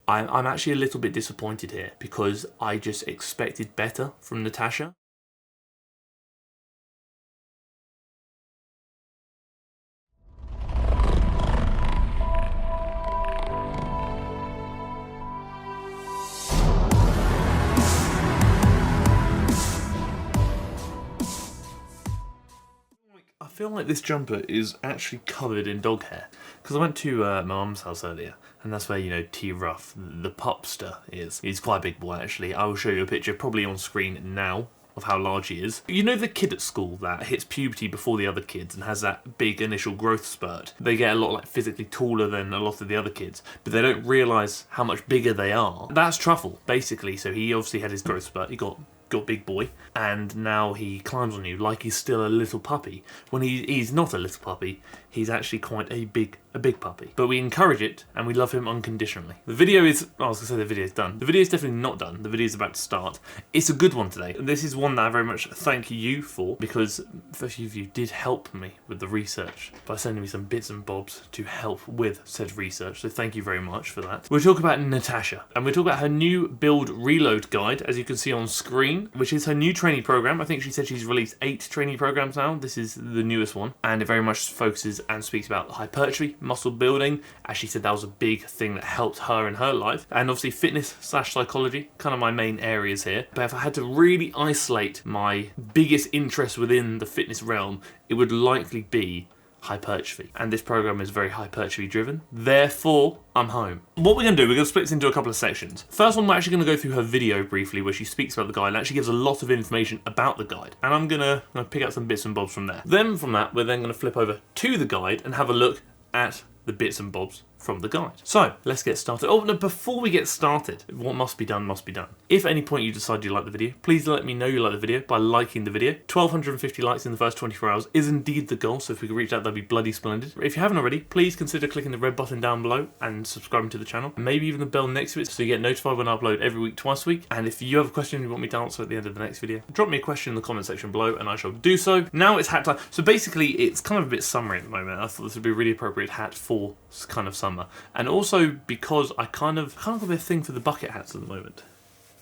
I'm actually a little bit disappointed here because I just expected better from Natacha. I feel like this jumper is actually covered in dog hair because I went to my mum's house earlier and that's where, you know, T-Ruff, the pupster, is. He's quite a big boy actually. I will show you a picture probably on screen now of how large he is. You know the kid at school that hits puberty before the other kids and has that big initial growth spurt? They get a lot like physically taller than a lot of the other kids, but they don't realise how much bigger they are. That's Truffle, basically. So he obviously had his growth spurt, he got big boy, and now he climbs on you like he's still a little puppy. When he's not a little puppy, he's actually quite a big puppy. But we encourage it and we love him unconditionally. The video is, I was gonna say the video is done. The video is definitely not done. The video is about to start. It's a good one today. This is one that I very much thank you for because a few of you did help me with the research by sending me some bits and bobs to help with said research. So thank you very much for that. We'll talk about Natacha and we'll talk about her new build reload guide, as you can see on screen, which is her new training program. I think she said she's released 8 training programs now. This is the newest one, and it very much focuses and speaks about hypertrophy, muscle building, as she said that was a big thing that helped her in her life, and obviously fitness / psychology, kind of my main areas here. But if I had to really isolate my biggest interest within the fitness realm, it would likely be hypertrophy, and this program is very hypertrophy driven, therefore I'm home. What we're going to do, we're going to split this into a couple of sections. First one, we're actually going to go through her video briefly where she speaks about the guide and actually gives a lot of information about the guide, and I'm going to pick out some bits and bobs from there. Then from that, we're then going to flip over to the guide and have a look at the bits and bobs from the guide. So let's get started. Oh no, before we get started, what must be done must be done. If at any point you decide you like the video, please let me know you like the video by liking the video. 1,250 likes in the first 24 hours is indeed the goal, so if we could reach that, that'd be bloody splendid. If you haven't already, please consider clicking the red button down below and subscribing to the channel, and maybe even the bell next to it so you get notified when I upload every week, twice a week. And if you have a question you want me to answer at the end of the next video, drop me a question in the comment section below and I shall do so. Now it's hat time. So basically it's kind of a bit summery at the moment. I thought this would be a really appropriate hat for kind of summer, and also because I kind of got a bit of a thing for the bucket hats at the moment.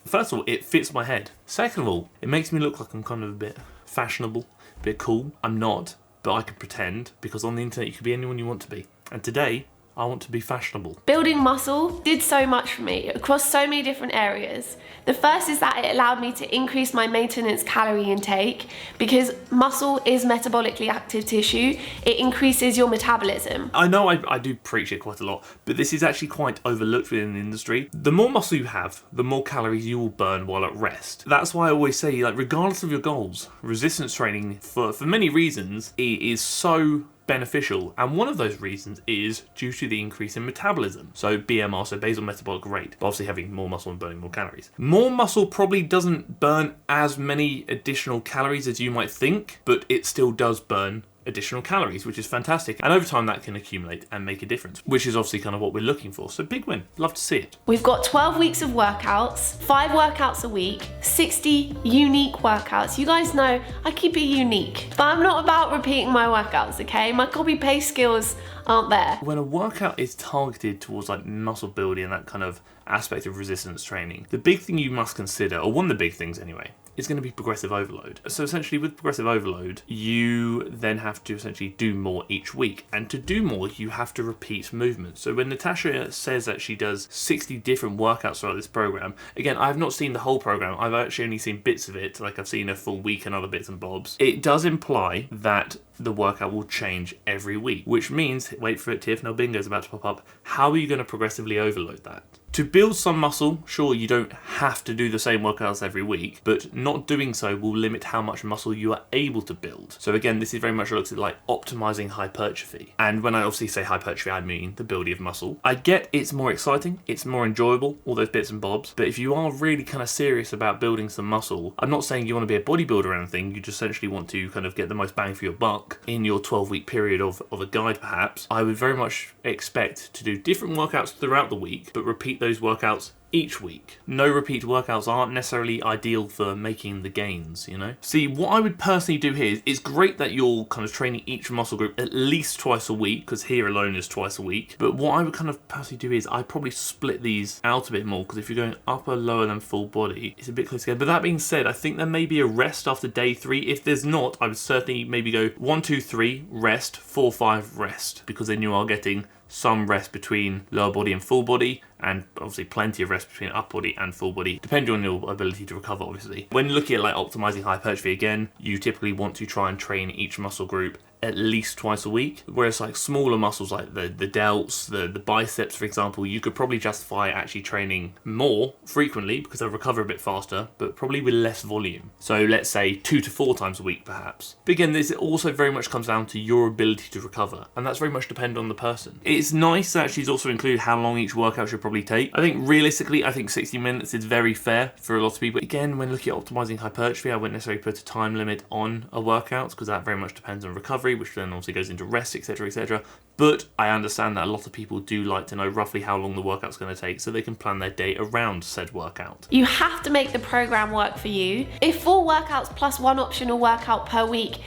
First of all, it fits my head. Second of all, it makes me look like I'm kind of a bit fashionable, a bit cool. I'm not, but I can pretend, because on the internet you can be anyone you want to be. And today, I want to be fashionable. Building muscle did so much for me across so many different areas. The first is that it allowed me to increase my maintenance calorie intake because muscle is metabolically active tissue. It increases your metabolism. I know I do preach it quite a lot, but this is actually quite overlooked within the industry. The more muscle you have, the more calories you will burn while at rest. That's why I always say, like, regardless of your goals, resistance training, for many reasons, it is so beneficial, and one of those reasons is due to the increase in metabolism. So BMR, so basal metabolic rate, but obviously having more muscle and burning more calories. More muscle probably doesn't burn as many additional calories as you might think, but it still does burn additional calories, which is fantastic, and over time that can accumulate and make a difference, which is obviously kind of what we're looking for. So big win, love to see it. We've got 12 weeks of workouts, 5 workouts a week, 60 unique workouts. You guys know I keep it unique, but I'm not about repeating my workouts, okay? My copy paste skills aren't there. When a workout is targeted towards like muscle building and that kind of aspect of resistance training, the big thing you must consider, or one of the big things anyway, is going to be progressive overload. So essentially with progressive overload, you then have to essentially do more each week. And to do more, you have to repeat movements. So when Natacha says that she does 60 different workouts throughout this program, again, I have not seen the whole program. I've actually only seen bits of it. Like I've seen a full week and other bits and bobs. It does imply that the workout will change every week, which means, wait for it, Tiff, now bingo is about to pop up. How are you going to progressively overload that? To build some muscle, sure, you don't have to do the same workouts every week, but not doing so will limit how much muscle you are able to build. So again, this is very much looks at like optimizing hypertrophy. And when I obviously say hypertrophy, I mean the building of muscle. I get it's more exciting, it's more enjoyable, all those bits and bobs, but if you are really kind of serious about building some muscle, I'm not saying you want to be a bodybuilder or anything, you just essentially want to kind of get the most bang for your buck in your 12-week period of a guide perhaps. I would very much expect to do different workouts throughout the week, but repeat those those workouts each week. No repeat workouts aren't necessarily ideal for making the gains, you know? See, what I would personally do here is, it's great that you're kind of training each muscle group at least twice a week, because here alone is twice a week. But what I would kind of personally do is I'd probably split these out a bit more, because if you're going upper, lower than full body, it's a bit close together. But that being said, I think there may be a rest after day 3. If there's not, I would certainly maybe go 1, 2, 3, rest, 4, 5, rest, because then you are getting some rest between lower body and full body, and obviously plenty of rest between upper body and full body, depending on your ability to recover, obviously. When looking at like optimizing hypertrophy, again, you typically want to try and train each muscle group at least twice a week, whereas like smaller muscles like the delts, the biceps, for example, you could probably justify actually training more frequently because they'll recover a bit faster, but probably with less volume. So let's say 2 to 4 times a week perhaps. But again, this also very much comes down to your ability to recover, and that's very much dependent on the person. It's nice to actually also include how long each workout should probably take. I think realistically, I think 60 minutes is very fair for a lot of people. Again, when looking at optimizing hypertrophy, I wouldn't necessarily put a time limit on a workout because that very much depends on recovery, which then also goes into rest, etc, etc. But I understand that a lot of people do like to know roughly how long the workout's going to take so they can plan their day around said workout. You have to make the program work for you. If 4 workouts plus 1 optional workout per week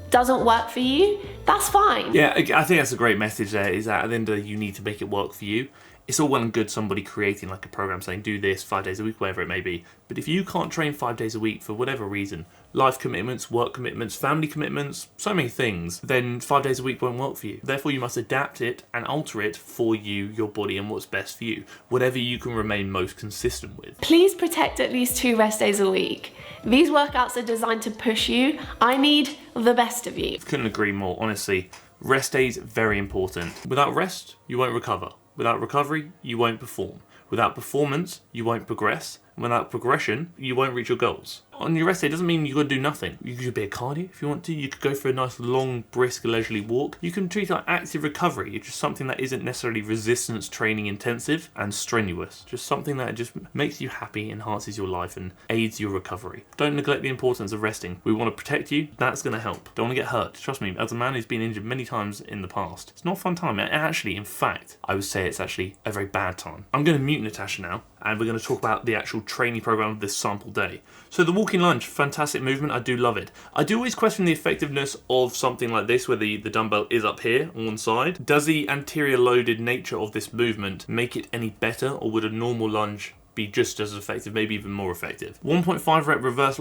doesn't work for you, that's fine. Yeah, I think that's a great message there, is that at the end of the day, you need to make it work for you. It's all well and good somebody creating like a program saying do this 5 days a week, whatever it may be. But if you can't train 5 days a week for whatever reason, life commitments, work commitments, family commitments, so many things, then 5 days a week won't work for you. Therefore, you must adapt it and alter it for you, your body, and what's best for you. Whatever you can remain most consistent with. Please protect at least 2 rest days a week. These workouts are designed to push you. I need the best of you. Couldn't agree more, honestly. Rest days, very important. Without rest, you won't recover. Without recovery, you won't perform. Without performance, you won't progress. And without progression, you won't reach your goals. On your rest day, it doesn't mean you've got to do nothing. You could do a bit of cardio if you want to. You could go for a nice, long, brisk, leisurely walk. You can treat it like active recovery. It's just something that isn't necessarily resistance training intensive and strenuous. Just something that just makes you happy, enhances your life, and aids your recovery. Don't neglect the importance of resting. We want to protect you. That's going to help. Don't want to get hurt. Trust me, as a man who's been injured many times in the past, it's not a fun time. Actually, in fact, I would say it's actually a very bad time. I'm going to mute Natacha now, and we're going to talk about the actual training program of this sample day. So the walking lunge, fantastic movement, I do love it. I do always question the effectiveness of something like this where the dumbbell is up here on one side. Does the anterior loaded nature of this movement make it any better, or would a normal lunge be just as effective, maybe even more effective? 1.5 rep reverse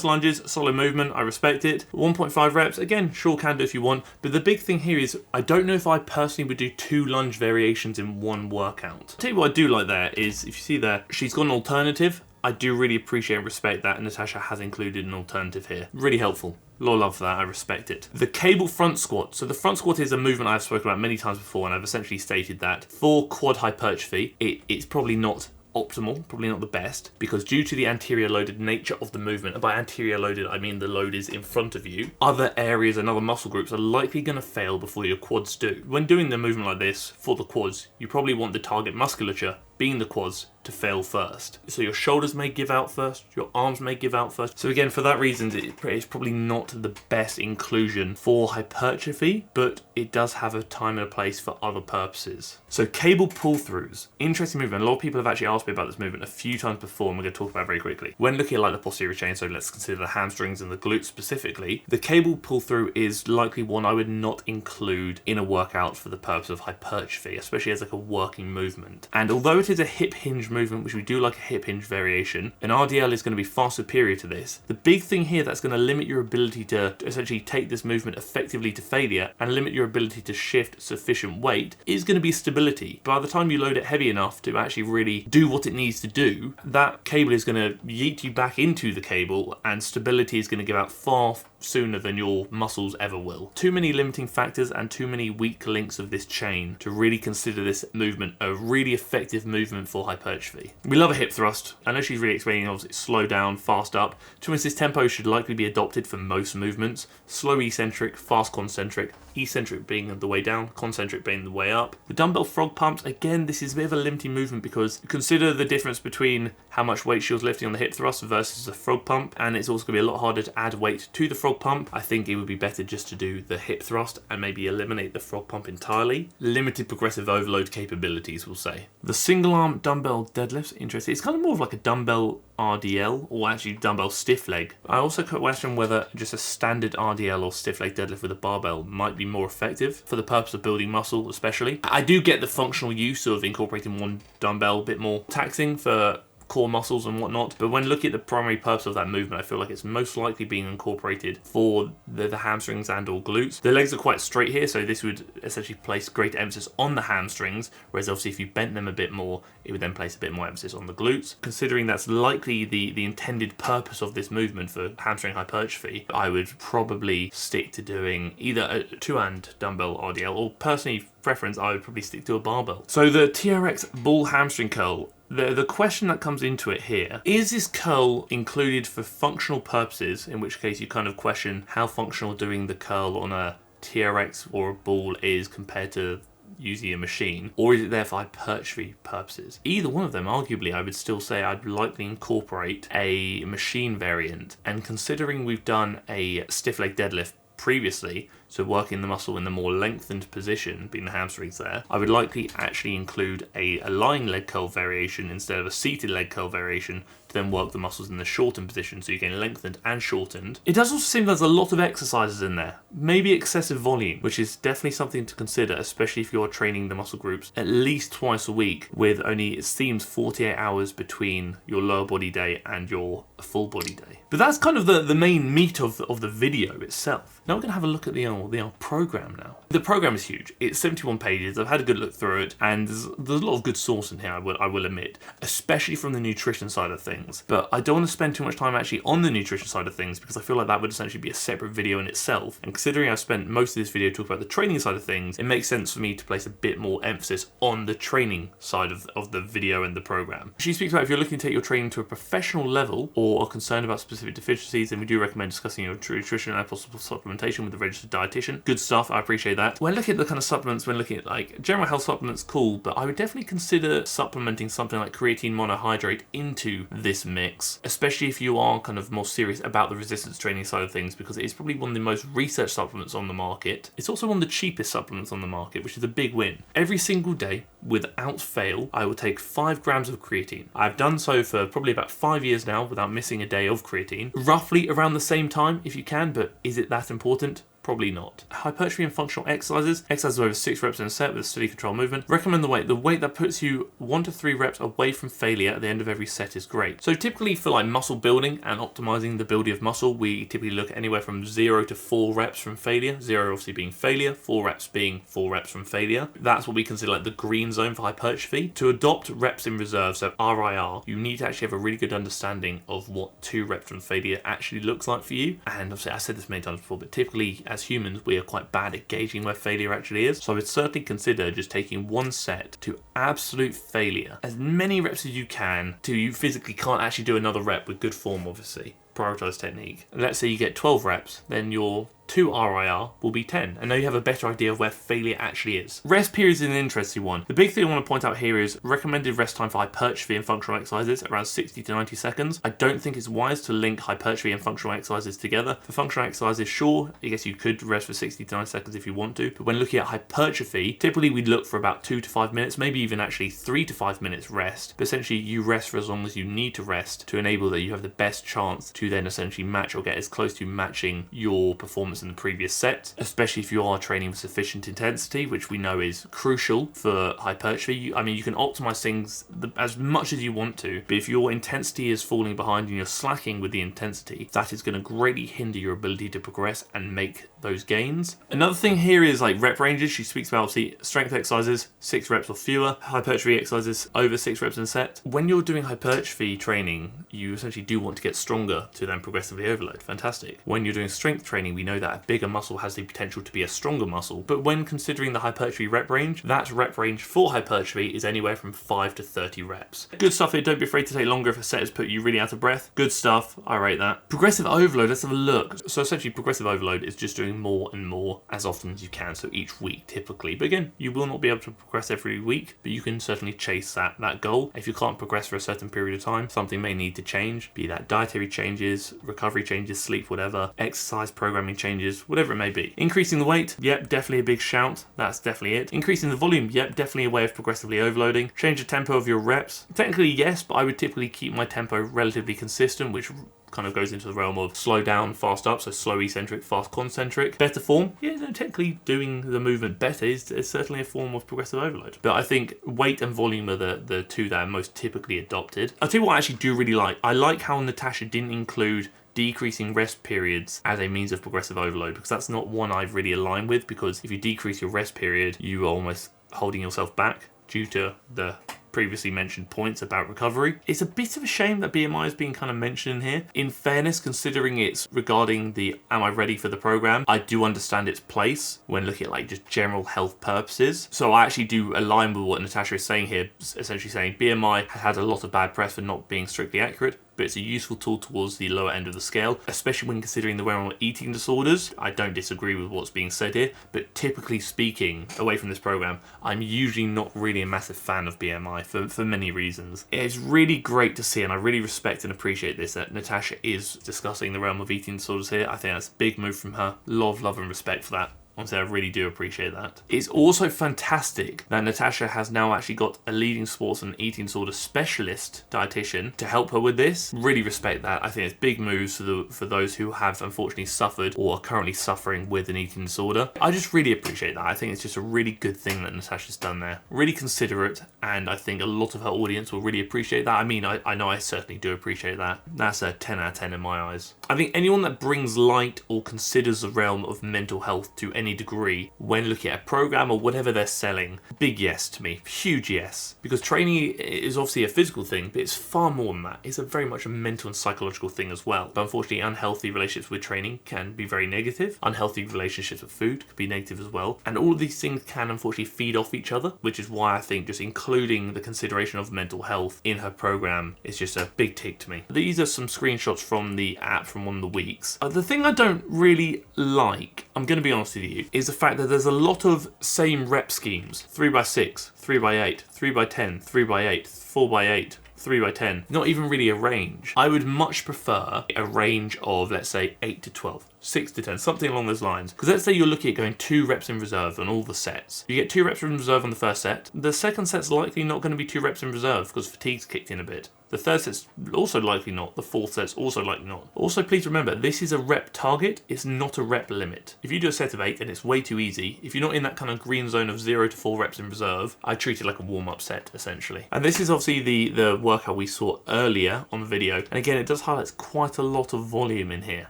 lunges, solid movement, I respect it. 1.5 reps, again, sure, can do if you want, but the big thing here is I don't know if I personally would do 2 lunge variations in one workout. I'll tell you what I do like there is, if you see there, she's got an alternative. I do really appreciate and respect that Natacha has included an alternative here. Really helpful. A lot of love for that, I respect it. The cable front squat. So the front squat is a movement I've spoken about many times before, and I've essentially stated that for quad hypertrophy, it's probably not optimal, probably not the best, because due to the anterior loaded nature of the movement, and by anterior loaded I mean the load is in front of you, other areas and other muscle groups are likely going to fail before your quads do. When doing the movement like this for the quads, you probably want the target musculature, being the quads, to fail first. So your shoulders may give out first, your arms may give out first. So again, for that reason, it's probably not the best inclusion for hypertrophy, but it does have a time and a place for other purposes. So cable pull-throughs, interesting movement. A lot of people have actually asked me about this movement a few times before, and we're going to talk about it very quickly. When looking at like the posterior chain, so let's consider the hamstrings and the glutes specifically, the cable pull-through is likely one I would not include in a workout for the purpose of hypertrophy, especially as like a working movement. And although it is a hip hinge movement, which we do like a hip hinge variation, an RDL is going to be far superior to this. The big thing here that's going to limit your ability to essentially take this movement effectively to failure and limit your ability to shift sufficient weight is going to be stability. By the time you load it heavy enough to actually really do what it needs to do, that cable is going to yeet you back into the cable, and stability is going to give out far sooner than your muscles ever will. Too many limiting factors and too many weak links of this chain to really consider this movement a really effective movement for hypertrophy. We love a hip thrust. I know she's really explaining obviously slow down, fast up. To assist tempo should likely be adopted for most movements. Slow eccentric, fast concentric, eccentric being the way down, concentric being the way up. The dumbbell frog pumps, again, this is a bit of a limiting movement because consider the difference between how much weight she was lifting on the hip thrust versus the frog pump, and it's also going to be a lot harder to add weight to the frog frog pump, I think it would be better just to do the hip thrust and maybe eliminate the frog pump entirely. Limited progressive overload capabilities, we'll say. The single arm dumbbell deadlifts, interesting. It's kind of more of like a dumbbell RDL, or actually dumbbell stiff leg. I also question whether just a standard RDL or stiff leg deadlift with a barbell might be more effective for the purpose of building muscle, especially. I do get the functional use of incorporating one dumbbell a bit more taxing for core muscles and whatnot, but when looking at the primary purpose of that movement, I feel like it's most likely being incorporated for the hamstrings and or glutes. The legs are quite straight here, so this would essentially place greater emphasis on the hamstrings, whereas obviously if you bent them a bit more, it would then place a bit more emphasis on the glutes. Considering that's likely the intended purpose of this movement for hamstring hypertrophy, I would probably stick to doing either a two-hand dumbbell RDL, or personally preference, I would probably stick to a barbell. So the TRX bull hamstring curl, the question that comes into it here, is this curl included for functional purposes, in which case you kind of question how functional doing the curl on a TRX or a bull is compared to using a machine, or is it there for hypertrophy purposes? Either one of them, arguably, I would still say I'd likely incorporate a machine variant, and considering we've done a stiff leg deadlift previously, so working the muscle in the more lengthened position, being the hamstrings there, I would likely actually include a lying leg curl variation instead of a seated leg curl variation to then work the muscles in the shortened position, so you're getting lengthened and shortened. It does also seem there's a lot of exercises in there, maybe excessive volume, which is definitely something to consider, especially if you're training the muscle groups at least twice a week, with only, it seems, 48 hours between your lower body day and your full body day. But that's kind of the main meat of the video itself. Now we're going to have a look at the program now. The program is huge. It's 71 pages. I've had a good look through it, and there's a lot of good source in here, I will admit, especially from the nutrition side of things. But I don't want to spend too much time actually on the nutrition side of things, because I feel like that would essentially be a separate video in itself. And considering I've spent most of this video talking about the training side of things, it makes sense for me to place a bit more emphasis on the training side of the video and the program. She speaks about if you're looking to take your training to a professional level or are concerned about specific deficiencies, then we do recommend discussing your nutrition and possible supplementation with a registered dietitian. Good stuff, I appreciate that. When looking at the kind of supplements, when looking at like general health supplements, cool, but I would definitely consider supplementing something like creatine monohydrate into this mix, especially if you are kind of more serious about the resistance training side of things, because it is probably one of the most researched supplements on the market. It's also one of the cheapest supplements on the market, which is a big win. Every single day, without fail, I will take 5 grams of creatine. I've done so for probably about 5 years now without missing a day of creatine. Roughly around the same time if you can, but is it that important? Probably not. Hypertrophy and functional exercises over 6 reps in a set with a steady control movement. Recommend the weight. The weight that puts you 1 to 3 reps away from failure at the end of every set is great. So typically for like muscle building and optimizing the building of muscle, we typically look at anywhere from 0 to 4 reps from failure. 0 obviously being failure, 4 reps being 4 reps from failure. That's what we consider like the green zone for hypertrophy. To adopt reps in reserve, so RIR, you need to actually have a really good understanding of what 2 reps from failure actually looks like for you. And obviously I said this many times before, but typically as humans, we are quite bad at gauging where failure actually is. So I would certainly consider just taking 1 set to absolute failure, as many reps as you can, till you physically can't actually do another rep with good form, obviously. Prioritize technique. And let's say you get 12 reps, then your 2 RIR will be 10, and now you have a better idea of where failure actually is. Rest periods is an interesting one. The big thing I want to point out here is recommended rest time for hypertrophy and functional exercises around 60 to 90 seconds. I don't think it's wise to link hypertrophy and functional exercises together. For functional exercises, sure, I guess you could rest for 60 to 90 seconds if you want to, but when looking at hypertrophy, typically we'd look for about 2 to 5 minutes, maybe even actually 3 to 5 minutes rest, but essentially you rest for as long as you need to rest to enable that you have the best chance to then essentially match or get as close to matching your performance in the previous set, especially if you are training with sufficient intensity, which we know is crucial for hypertrophy. I mean, you can optimize things as much as you want to, but if your intensity is falling behind and you're slacking with the intensity, that is going to greatly hinder your ability to progress and make those gains. Another thing here is like rep ranges. She speaks about obviously strength exercises, 6 reps or fewer, hypertrophy exercises over 6 reps in a set. When you're doing hypertrophy training, you essentially do want to get stronger to then progressively overload. Fantastic. When you're doing strength training, we know that a bigger muscle has the potential to be a stronger muscle, but when considering the hypertrophy rep range, that rep range for hypertrophy is anywhere from 5 to 30 reps. Good stuff here. Don't be afraid to take longer if a set has put you really out of breath. Good stuff. I rate that. Progressive overload, let's have a look. So essentially progressive overload is just doing more and more as often as you can, so each week typically. But again, you will not be able to progress every week, but you can certainly chase that goal. If you can't progress for a certain period of time, something may need to change, be that dietary changes, recovery changes, sleep, whatever, exercise programming changes, whatever it may be. Increasing the weight, yep, definitely a big shout. That's definitely it. Increasing the volume, yep, definitely a way of progressively overloading. Change the tempo of your reps. Technically, yes, but I would typically keep my tempo relatively consistent, which kind of goes into the realm of slow down, fast up, so slow eccentric, fast concentric. Better form, yeah, no, technically doing the movement better is certainly a form of progressive overload. But I think weight and volume are the two that are most typically adopted. I'll tell you what I actually do really like. I like how Natacha didn't include decreasing rest periods as a means of progressive overload, because that's not one I've really aligned with, because if you decrease your rest period, you are almost holding yourself back due to the previously mentioned points about recovery. It's a bit of a shame that BMI is being kind of mentioned in here. In fairness, considering it's regarding the am I ready for the program, I do understand its place when looking at like just general health purposes. So I actually do align with what Natacha is saying here, essentially saying BMI has had a lot of bad press for not being strictly accurate, but it's a useful tool towards the lower end of the scale, especially when considering the realm of eating disorders. I don't disagree with what's being said here, but typically speaking, away from this program, I'm usually not really a massive fan of BMI for many reasons. It's really great to see, and I really respect and appreciate this, that Natacha is discussing the realm of eating disorders here. I think that's a big move from her. Love and respect for that. Honestly, I really do appreciate that. It's also fantastic that Natacha has now actually got a leading sports and eating disorder specialist dietitian to help her with this. Really respect that. I think it's big moves for those who have unfortunately suffered or are currently suffering with an eating disorder. I just really appreciate that. I think it's just a really good thing that Natacha's done there. Really considerate, and I think a lot of her audience will really appreciate that. I mean, I know I certainly do appreciate that. That's a 10 out of 10 in my eyes. I think anyone that brings light or considers the realm of mental health to any degree when looking at a program or whatever they're selling, big yes to me, huge yes, because training is obviously a physical thing, but it's far more than that. It's very much a mental and psychological thing as well. But unfortunately, unhealthy relationships with training can be very negative. Unhealthy relationships with food can be negative as well, and all of these things can unfortunately feed off each other, which is why I think just including the consideration of mental health in her program is just a big tick to me. These are some screenshots from the app from one of the weeks. The thing I don't really like, I'm going to be honest with you, is the fact that there's a lot of same rep schemes. 3x6, 3x8, 3x10, 3x8, 4x8, 3x10. Not even really a range. I would much prefer a range of, let's say, 8 to 12. 6 to 10, something along those lines. Because let's say you're looking at going 2 reps in reserve on all the sets. You get 2 reps in reserve on the first set. The second set's likely not going to be 2 reps in reserve because fatigue's kicked in a bit. The third set's also likely not. The fourth set's also likely not. Also, please remember, this is a rep target. It's not a rep limit. If you do a set of 8 and it's way too easy, if you're not in that kind of green zone of 0 to 4 reps in reserve, I treat it like a warm-up set, essentially. And this is obviously the workout we saw earlier on the video. And again, it does highlight quite a lot of volume in here.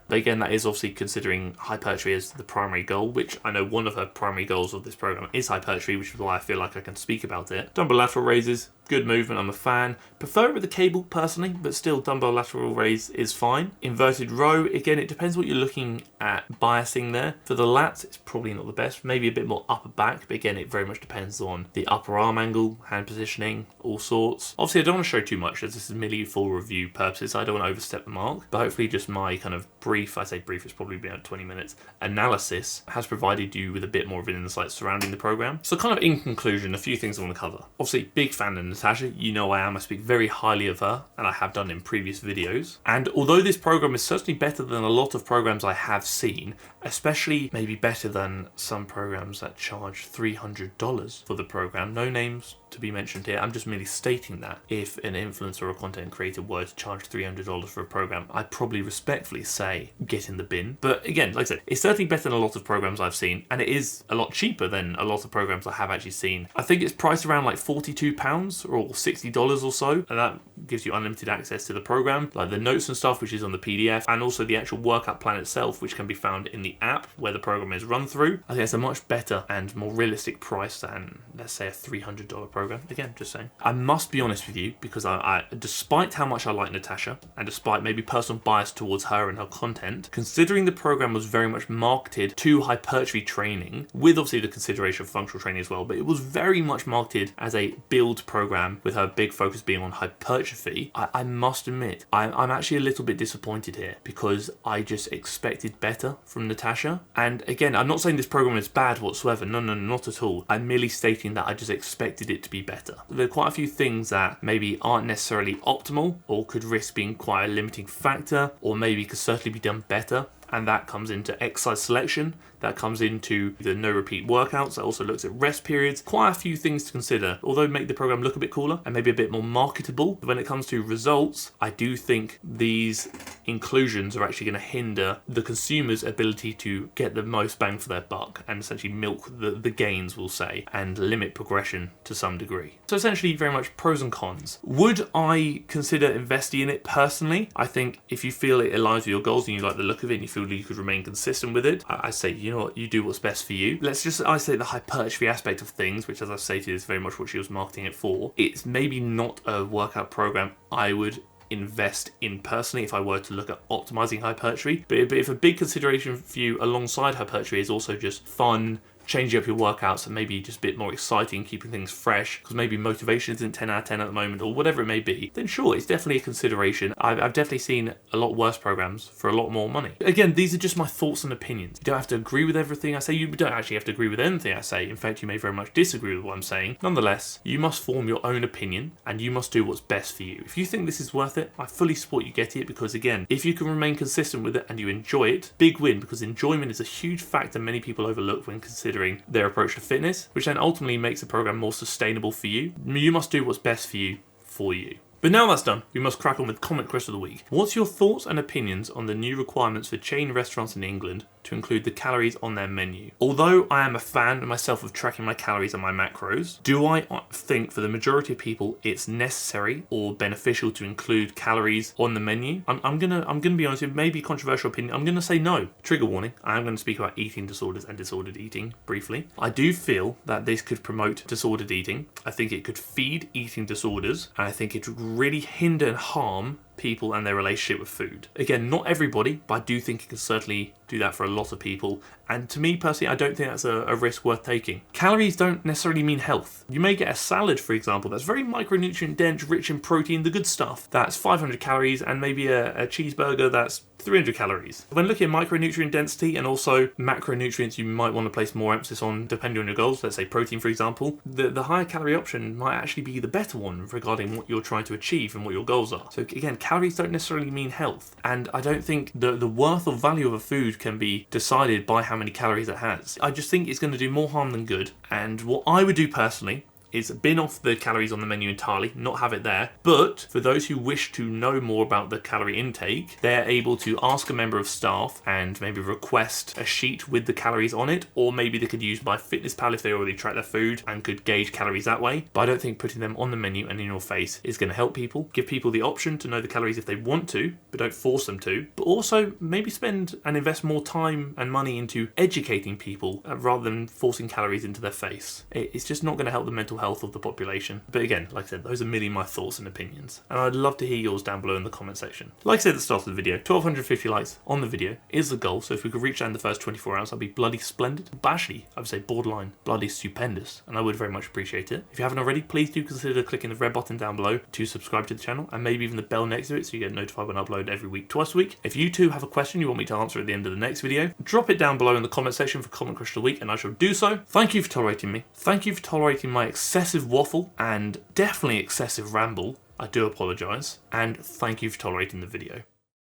But again, that is obviously considering hypertrophy as the primary goal, which I know one of her primary goals of this program is hypertrophy, which is why I feel like I can speak about it. Dumbbell lateral raises, good movement, I'm a fan. Prefer it with the cable personally, but still dumbbell lateral raise is fine. Inverted row, again, it depends what you're looking at biasing there. For the lats, it's probably not the best, maybe a bit more upper back, but again, it very much depends on the upper arm angle, hand positioning, all sorts. Obviously, I don't want to show too much as this is merely for review purposes. I don't want to overstep the mark, but hopefully just my kind of brief, I say brief, it's probably been about 20 minutes, analysis has provided you with a bit more of an insight surrounding the program. So kind of in conclusion, a few things I want to cover. Obviously, big fan of Natacha, you know I am. I speak very highly of her, and I have done in previous videos. And although this program is certainly better than a lot of programs I have seen, especially maybe better than some programs that charge $300 for the program, no names to be mentioned here, I'm just merely stating that if an influencer or a content creator were to charge $300 for a program, I'd probably respectfully say get in the bin. But again, like I said, it's certainly better than a lot of programs I've seen, and it is a lot cheaper than a lot of programs I have actually seen. I think it's priced around like £42 or $60 or so, and that gives you unlimited access to the program, like the notes and stuff, which is on the PDF, and also the actual workout plan itself, which can be found in the app where the program is run through. I think it's a much better and more realistic price than, let's say, a $300 program. Again, just saying. I must be honest with you, because I despite how much I like Natacha, and despite maybe personal bias towards her and her content, considering the program was very much marketed to hypertrophy training, with obviously the consideration of functional training as well, but it was very much marketed as a build program with her big focus being on hypertrophy. I must admit, I'm actually a little bit disappointed here, because I just expected better from Natacha. And again, I'm not saying this program is bad whatsoever, no, not at all. I'm merely stating that I just expected it to be better. There are quite a few things that maybe aren't necessarily optimal, or could risk being quite a limiting factor, or maybe could certainly be done better. And that comes into exercise selection, that comes into the no repeat workouts, that also looks at rest periods. Quite a few things to consider, although make the program look a bit cooler and maybe a bit more marketable. When it comes to results, I do think these inclusions are actually going to hinder the consumer's ability to get the most bang for their buck and essentially milk the gains, we'll say, and limit progression to some degree. So essentially very much pros and cons. Would I consider investing in it personally? I think if you feel it aligns with your goals and you like the look of it and you feel you could remain consistent with it, I say, you know what, you do what's best for you. Let's just isolate the hypertrophy aspect of things, which, as I've stated, is very much what she was marketing it for. It's maybe not a workout program I would invest in personally if I were to look at optimizing hypertrophy, but if a big consideration for you alongside hypertrophy is also just fun, changing up your workouts and maybe just a bit more exciting, keeping things fresh, because maybe motivation isn't 10 out of 10 at the moment, or whatever it may be, then sure, it's definitely a consideration. I've definitely seen a lot worse programs for a lot more money. Again, these are just my thoughts and opinions. You don't have to agree with everything I say. You don't actually have to agree with anything I say. In fact, you may very much disagree with what I'm saying. Nonetheless, you must form your own opinion and you must do what's best for you. If you think this is worth it, I fully support you getting it, because again, if you can remain consistent with it and you enjoy it, big win, because enjoyment is a huge factor many people overlook when considering their approach to fitness, which then ultimately makes the program more sustainable for you. You must do what's best for you. But now that's done, we must crack on with comment question of the week. What's your thoughts and opinions on the new requirements for chain restaurants in England to include the calories on their menu? Although I am a fan myself of tracking my calories and my macros, do I think for the majority of people it's necessary or beneficial to include calories on the menu? I'm gonna be honest, it may be a controversial opinion. I'm gonna say no. Trigger warning, I am gonna speak about eating disorders and disordered eating briefly. I do feel that this could promote disordered eating. I think it could feed eating disorders, and I think it would really hinder and harm people and their relationship with food. Again, not everybody, but I do think it can certainly do that for a lot of people. And to me personally, I don't think that's a risk worth taking. Calories don't necessarily mean health. You may get a salad, for example, that's very micronutrient dense, rich in protein, the good stuff. That's 500 calories, and maybe a cheeseburger that's 300 calories. When looking at micronutrient density and also macronutrients you might want to place more emphasis on depending on your goals, let's say protein for example, the higher calorie option might actually be the better one regarding what you're trying to achieve and what your goals are. So again, calories don't necessarily mean health, and I don't think the worth or value of a food can be decided by how many calories it has. I just think it's going to do more harm than good, and what I would do personally is bin off the calories on the menu entirely, not have it there. But for those who wish to know more about the calorie intake, they're able to ask a member of staff and maybe request a sheet with the calories on it, or maybe they could use MyFitnessPal if they already track their food and could gauge calories that way. But I don't think putting them on the menu and in your face is going to help people. Give people the option to know the calories if they want to, but don't force them to. But also maybe spend and invest more time and money into educating people rather than forcing calories into their face. It's just not going to help the mental health of the population. But again, like I said, those are merely my thoughts and opinions, and I'd love to hear yours down below in the comment section. Like I said at the start of the video, 1250 likes on the video is the goal, so if we could reach that in the first 24 hours, that'd be bloody splendid. But actually, I would say borderline bloody stupendous, and I would very much appreciate it. If you haven't already, please do consider clicking the red button down below to subscribe to the channel, and maybe even the bell next to it so you get notified when I upload every week, twice a week. If you too have a question you want me to answer at the end of the next video, drop it down below in the comment section for comment question of the week, and I shall do so. Thank you for tolerating me. Thank you for tolerating my excessive waffle and definitely excessive ramble. I do apologise, and thank you for tolerating the video.